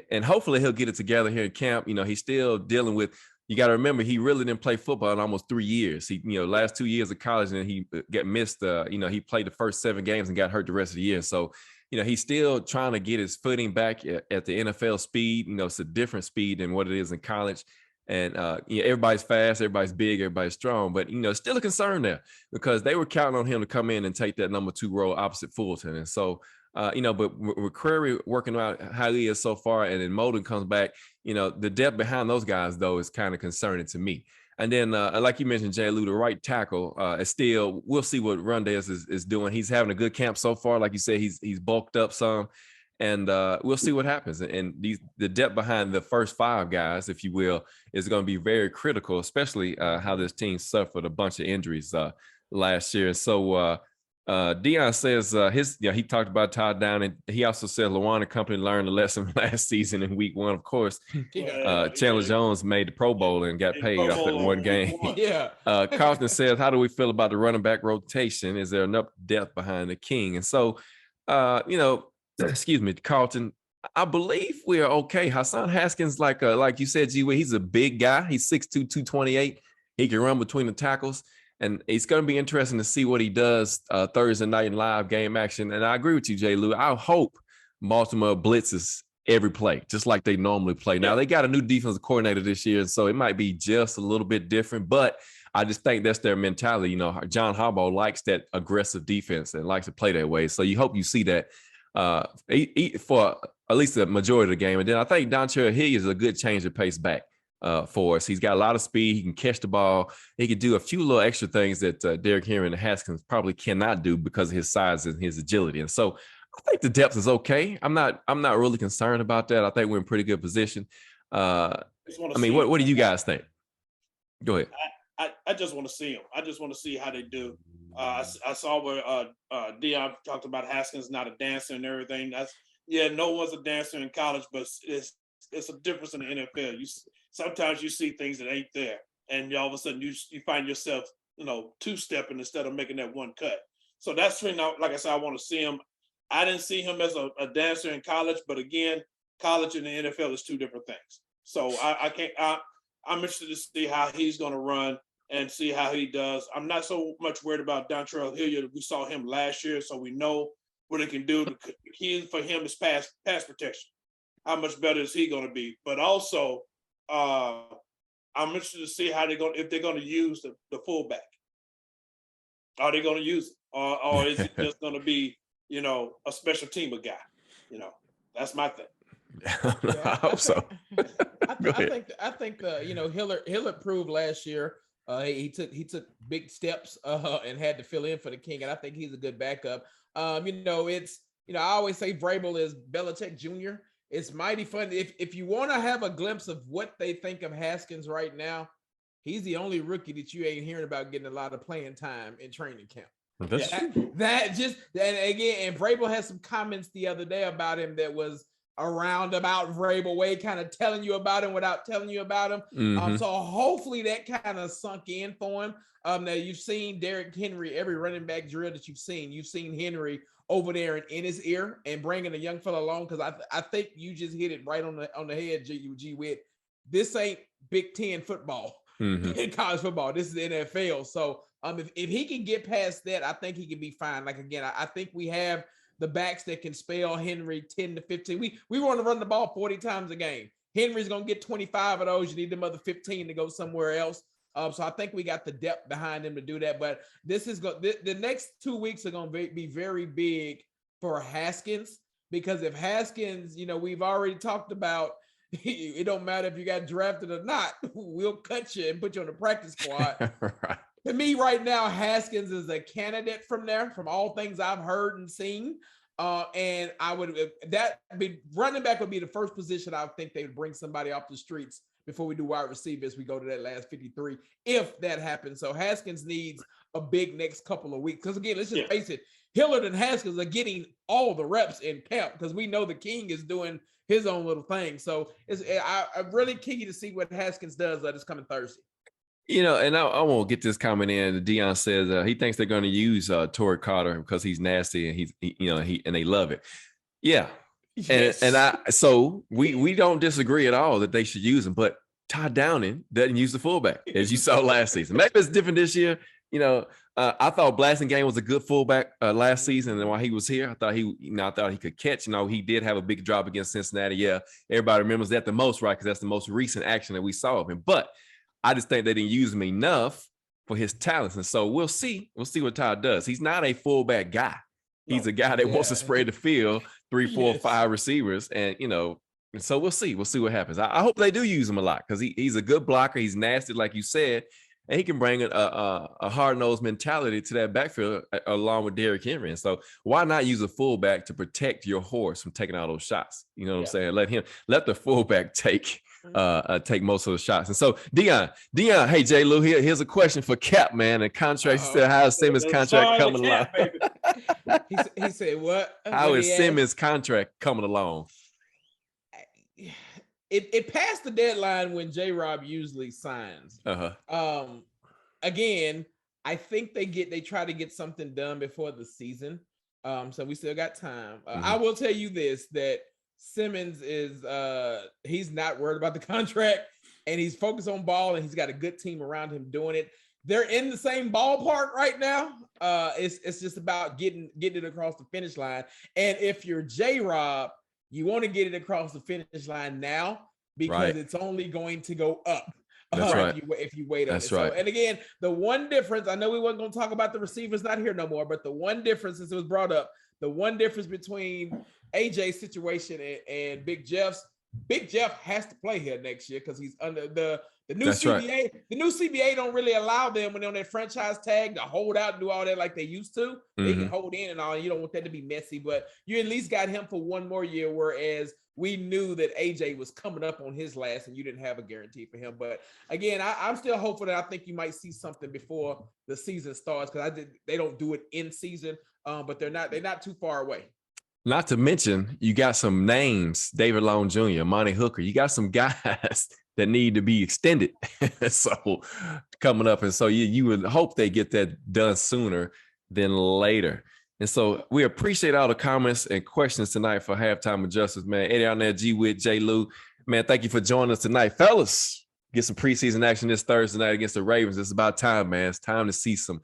and hopefully he'll get it together here in camp. He's still dealing with, you got to remember, he really didn't play football in almost 3 years. He, last 2 years of college, and he got missed, he played the first 7 games and got hurt the rest of the year. So, he's still trying to get his footing back at the NFL speed. It's a different speed than what it is in college. And everybody's fast, everybody's big, everybody's strong, but still a concern there, because they were counting on him to come in and take that number 2 role opposite Fulton. And so, but Mccreary working out how he is so far, and then Molden comes back, the depth behind those guys though is kind of concerning to me. And then, like you mentioned, Jay Lou, the right tackle is still, we'll see what Rundez is doing. He's having a good camp so far. Like you said, he's bulked up some. And we'll see what happens. And the depth behind the first 5 guys, if you will, is going to be very critical, especially how this team suffered a bunch of injuries last year. So Dion says he talked about Todd Downing. He also said Lawan and company learned a lesson last season in week 1, of course. Chandler Jones made the Pro Bowl and got paid off that 1 game. Carlton says, how do we feel about the running back rotation? Is there enough depth behind the king? And so, excuse me, Carlton, I believe we are okay. Hassan Haskins, like you said, G-Way, he's a big guy. He's 6'2", 228. He can run between the tackles. And it's going to be interesting to see what he does Thursday night in live game action. And I agree with you, Jay Lou. I hope Baltimore blitzes every play, just like they normally play. Now, they got a new defensive coordinator this year, so it might be just a little bit different. But I just think that's their mentality. John Harbaugh likes that aggressive defense and likes to play that way. So you hope you see that for at least the majority of the game. And then I think Dontrell Hilliard is a good change of pace back for us. He's got a lot of speed. He can catch the ball. He can do a few little extra things that Derrick Henry and Haskins probably cannot do because of his size and his agility. And so I think the depth is okay. I'm not really concerned about that. I think we're in pretty good position. What do you guys think? Go ahead. I just want to see them. I just want to see how they do. I saw where Dion talked about Haskins not a dancer and everything. No one's a dancer in college, but it's a difference in the NFL. Sometimes you see things that ain't there, and all of a sudden you find yourself 2-stepping instead of making that one cut. So that's when, like I said, I want to see him. I didn't see him as a dancer in college, but again, college and the NFL is two different things. So I'm interested to see how he's going to run and see how he does. I'm not so much worried about Dontrell Hilliard. We saw him last year, so we know what he can do. The key for him is pass protection. How much better is he going to be? But also, I'm interested to see how if they're going to use the fullback. Are they going to use it, or is it just going to be a special teamer guy? That's my thing. I hope so. I think Hillard proved last year. He took big steps and had to fill in for the King, and I think he's a good backup. I always say Vrabel is Belichick Jr. It's mighty fun. If you want to have a glimpse of what they think of Haskins right now, he's the only rookie that you ain't hearing about getting a lot of playing time in training camp. That's true. And Vrabel had some comments the other day about him that was around about Vrabel way, kind of telling you about him without telling you about him. Mm-hmm. So hopefully that kind of sunk in for him. Now you've seen Derrick Henry, every running back drill that you've seen Henry over there and in his ear and bringing a young fella along. Because I think you just hit it right on the head, G Witt. This ain't Big Ten football in college football. This is the NFL. So if he can get past that, I think he can be fine. Like again, I think we have the backs that can spell Henry 10 to 15. We want to run the ball 40 times a game. Henry's going to get 25 of those. You need them other 15 to go somewhere else. So I think we got the depth behind him to do that. But the next 2 weeks are going to be very big for Haskins, because if Haskins, we've already talked about, it don't matter if you got drafted or not, we'll cut you and put you on the practice squad. Right. To me right now, Haskins is a candidate from all things I've heard and seen. And running back would be the first position I think they would bring somebody off the streets before we do wide receivers. We go to that last 53, if that happens. So Haskins needs a big next couple of weeks. Because again, let's just face it, Hillard and Haskins are getting all the reps in camp because we know the King is doing his own little thing. So I'm really keen to see what Haskins does this coming Thursday. And I won't get this comment in. Deion says he thinks they're going to use Torrey Carter because he's nasty and and they love it. Yeah. Yes. So we don't disagree at all that they should use him, but Todd Downing doesn't use the fullback, as you saw last season. Maybe it's different this year. I thought Blasingame was a good fullback last season, and while he was here, I thought he could catch. He did have a big drop against Cincinnati. Yeah, everybody remembers that the most, right? Because that's the most recent action that we saw of him. But I just think they didn't use him enough for his talents, and so we'll see what Todd does. He's not a fullback guy. He's a guy that wants to spread the field, 3, 4, 5 receivers, and and so we'll see what happens. I hope they do use him a lot because he's a good blocker. He's nasty, like you said, and he can bring a hard-nosed mentality to that backfield along with Derrick Henry. And so why not use a fullback to protect your horse from taking all those shots? You know what I'm saying? Let the fullback take most of the shots. And so Deion, hey J. Lou, here's a question for Cap, man. And contract, still how's Simmons' contract coming along? He said what? How is Simmons' contract coming along? It passed the deadline when J-Rob usually signs. Again, I think they try to get something done before the season. So we still got time. I will tell you this, that Simmons is he's not worried about the contract, and he's focused on ball, and he's got a good team around him doing it. They're in the same ballpark right now. It's just about getting it across the finish line. And if you're J-Rob, you want to get it across the finish line now because it's only going to go up. That's right. If you wait on That's it. right. So, and again, the one difference, I know we weren't going to talk about the receivers not here no more, but the one difference, since it was brought up, the one difference between AJ's situation and Big Jeff has to play here next year because he's under the new CBA. Right. The new CBA don't really allow them when they're on that franchise tag to hold out and do all that like they used to. They can hold in and all. You don't want that to be messy, but you at least got him for one more year, whereas we knew that AJ was coming up on his last and you didn't have a guarantee for him. But again, I'm still hopeful that I think you might see something before the season starts because they don't do it in season, but they're not too far away. Not to mention, you got some names, David Long Jr., Monty Hooker. You got some guys that need to be extended. So coming up. And so you would hope they get that done sooner than later. And so we appreciate all the comments and questions tonight for Halftime Adjusters, man. Eddie on there, G Wit, J Lou. Man, thank you for joining us tonight. Fellas, get some preseason action this Thursday night against the Ravens. It's about time, man. It's time to see some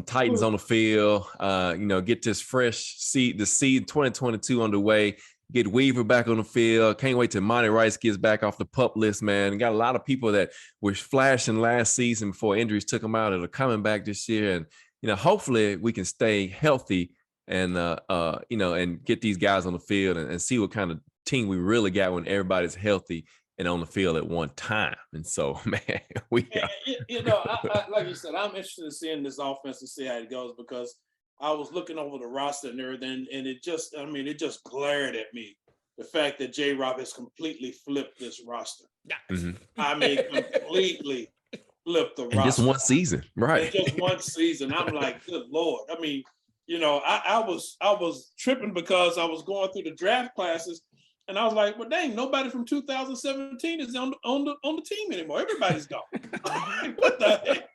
Titans on the field. Get this fresh seed 2022 underway. Get Weaver back on the field. Can't wait till Monty Rice gets back off the PUP list, man. Got a lot of people that were flashing last season before injuries took them out that are coming back this year. And, hopefully we can stay healthy and, and get these guys on the field and see what kind of team we really got when everybody's healthy and on the field at one time. And so, man, like you said, I'm interested in seeing this offense and see how it goes, because I was looking over the roster and everything, and it just glared at me, the fact that J-Rob has completely flipped this roster. Mm-hmm. I mean, completely flipped the roster. In just one season, right? In just one season. I'm like, good Lord. I mean, I was tripping because I was going through the draft classes, and I was like, well, dang, nobody from 2017 is on the team anymore. Everybody's gone. What the heck?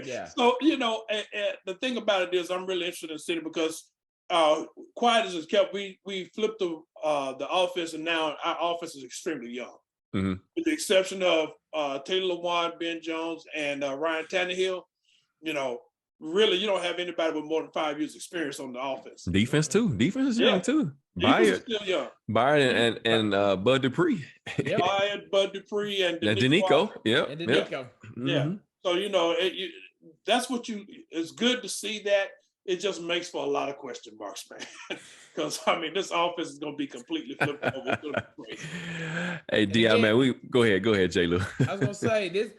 Yeah. So, the thing about it is I'm really interested in City because quiet as it's kept, we flipped the offense, and now our offense is extremely young. Mm-hmm. With the exception of Taylor Lewan, Ben Jones, and Ryan Tannehill, really you don't have anybody with more than 5 years experience on the offense. Defense too. Defense is young too. Defense is still young. Byard and Bud Dupree. Yep. Byard, Bud Dupree, and Danico. Yep. And Danico. Mm-hmm. Yeah. So, that's it's good to see that. It just makes for a lot of question marks, man. Because, this offense is going to be completely flipped over. Hey, Dion, man, we go ahead, J. Lou. I was going to say, this.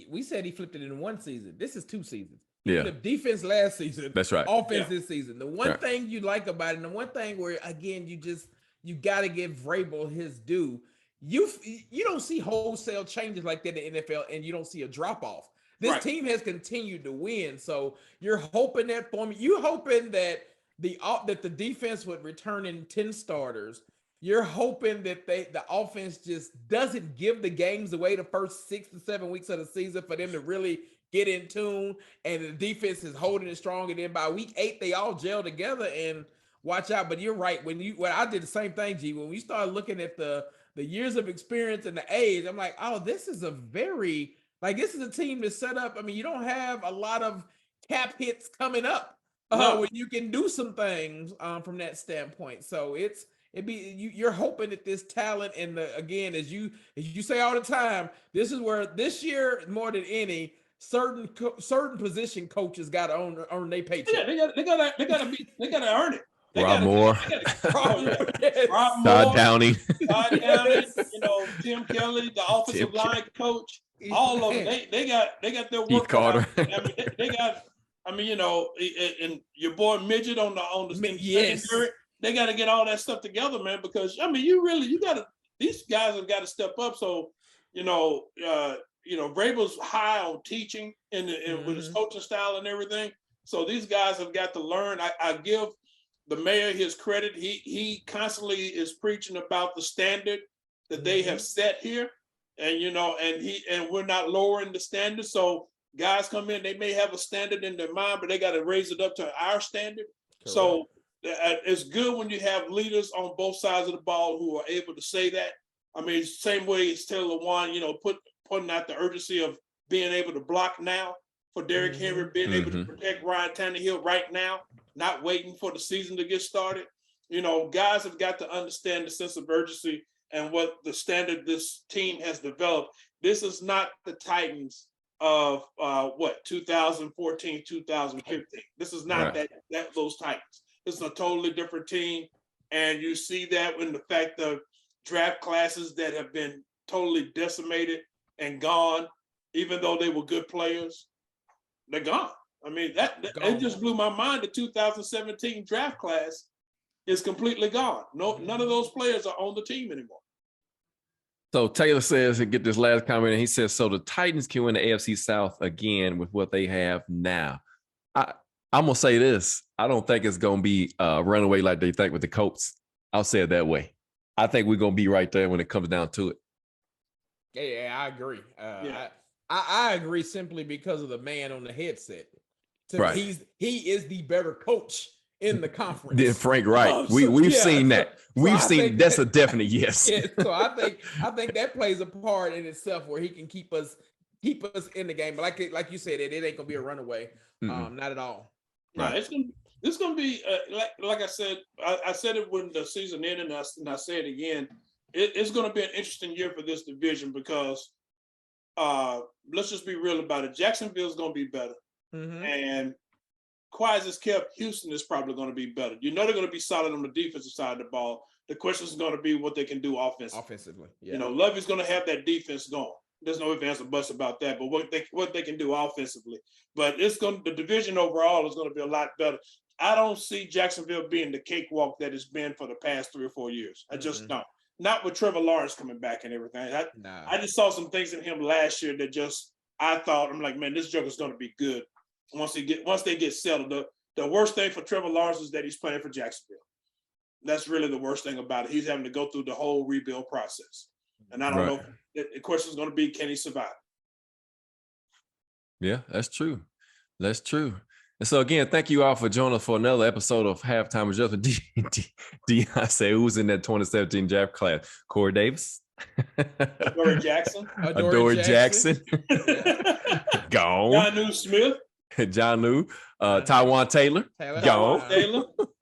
We said he flipped it in one season. This is 2 seasons. Yeah. The defense last season. That's right. Offense this season. The one thing you like about it, and the one thing where, again, you got to give Vrabel his due. You don't see wholesale changes like that in the NFL, and you don't see a drop-off. This team has continued to win, so you're hoping that you're hoping that the defense would return in 10 starters. You're hoping that the offense just doesn't give the games away the first 6 to 7 weeks of the season for them to really get in tune, and the defense is holding it strong. And then by week 8, they all gel together and watch out. But you're right. When I did the same thing, G. When we started looking at the years of experience and the age, I'm like, oh, this is this is a team that's set up. You don't have a lot of cap hits coming up where you can do some things from that standpoint. So you're hoping that this talent and again, as you say all the time, this is where this year more than any, certain position coaches got to earn their paycheck. Yeah, they gotta earn it. Rob Moore, Todd Downing, Tim Kelly, the offensive line coach. All of them, they got their work. Keith Carter. They got. And your boy Midget on the yes. secondary. They got to get all that stuff together, man. Because you got to. These guys have got to step up. So, Vrabel's high on teaching and with his coaching style and everything. So these guys have got to learn. I give the mayor his credit. He constantly is preaching about the standard that they have set here. And we're not lowering the standard. So guys come in, they may have a standard in their mind, but they got to raise it up to our standard. Correct. So it's good when you have leaders on both sides of the ball who are able to say that. Same way as Taylor Lewan, putting out the urgency of being able to block now for Derrick Henry, being able to protect Ryan Tannehill right now, not waiting for the season to get started. Guys have got to understand the sense of urgency and what the standard this team has developed. This is not the Titans of 2014, 2015. This is not those Titans. This is a totally different team. And you see that in the fact of draft classes that have been totally decimated and gone, even though they were good players, they're gone. It just blew my mind. The 2017 draft class is completely gone. None of those players are on the team anymore. So Taylor says, and get this last comment, and he says, so the Titans can win the AFC South again with what they have now. I'm going to say this. I don't think it's going to be a runaway like they think with the Colts. I'll say it that way. I think we're going to be right there when it comes down to it. Yeah, I agree. I agree simply because of the man on the headset. He is the better coach in the conference. Then Frank Wright. We've seen that. We've seen that's a definite yes. Yeah, so I think that plays a part in itself where he can keep us in the game. But like you said, it ain't gonna be a runaway. Not at all. Right. It's gonna be like I said. I said it when the season ended, and I say it again. It's gonna be an interesting year for this division because let's just be real about it. Jacksonville's gonna be better, and quiet as kept, Houston is probably going to be better. You know they're going to be solid on the defensive side of the ball. The question is going to be what they can do offensively. Yeah. You know, Lovey's going to have that defense going. There's no ifs, ands, or buts about that. But what they can do offensively. But the division overall is going to be a lot better. I don't see Jacksonville being the cakewalk that it's been for the past 3 or 4 years. I just don't. Not with Trevor Lawrence coming back and everything. I just saw some things in him last year that I thought, I'm like, man, this joker's going to be good. Once they get settled, the worst thing for Trevor Lawrence is that he's playing for Jacksonville. That's really the worst thing about it. He's having to go through the whole rebuild process. And I don't know. The question is going to be, can he survive? Yeah, that's true. That's true. And so again, thank you all for joining us for another episode of Halftime Adjustment. Deion said, who's in that 2017 draft class? Corey Davis. Adoree Jackson. Adoree Jackson. Gone. Jonnu Smith. Jonnu, Tywan Taylor, gone.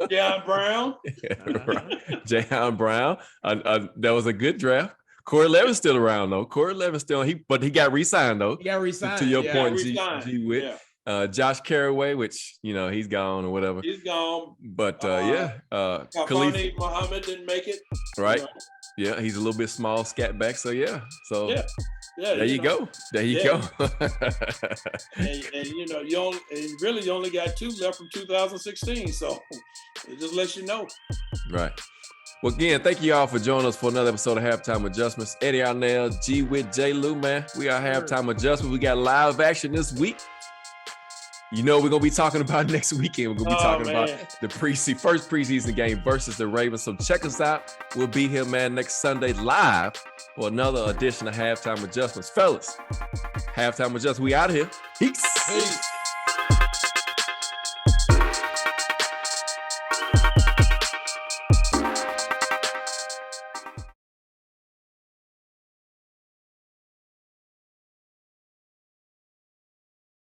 Jayon Brown. Jayon Brown. That was a good draft. Corey Levin's still around though. Corey Levin's still but he got re-signed though. He got re-signed. To your point, G Witt. Josh Carraway, which he's gone or whatever. He's gone. But Khalif Muhammad didn't make it. Right. Yeah, he's a little bit small, scat back. So yeah. There you go. And you only got 2 left from 2016. So it just lets you know. Right. Well, again, thank you all for joining us for another episode of Halftime Adjustments. Eddie Arnell, G Witt, J. Lou, man. We are Halftime Adjustments. We got live action this week. You know we're going to be talking about next weekend. We're going to be talking about the first preseason game versus the Ravens. So check us out. We'll be here, man, next Sunday live for another edition of Halftime Adjustments. Fellas, Halftime Adjustments. We out of here. Peace.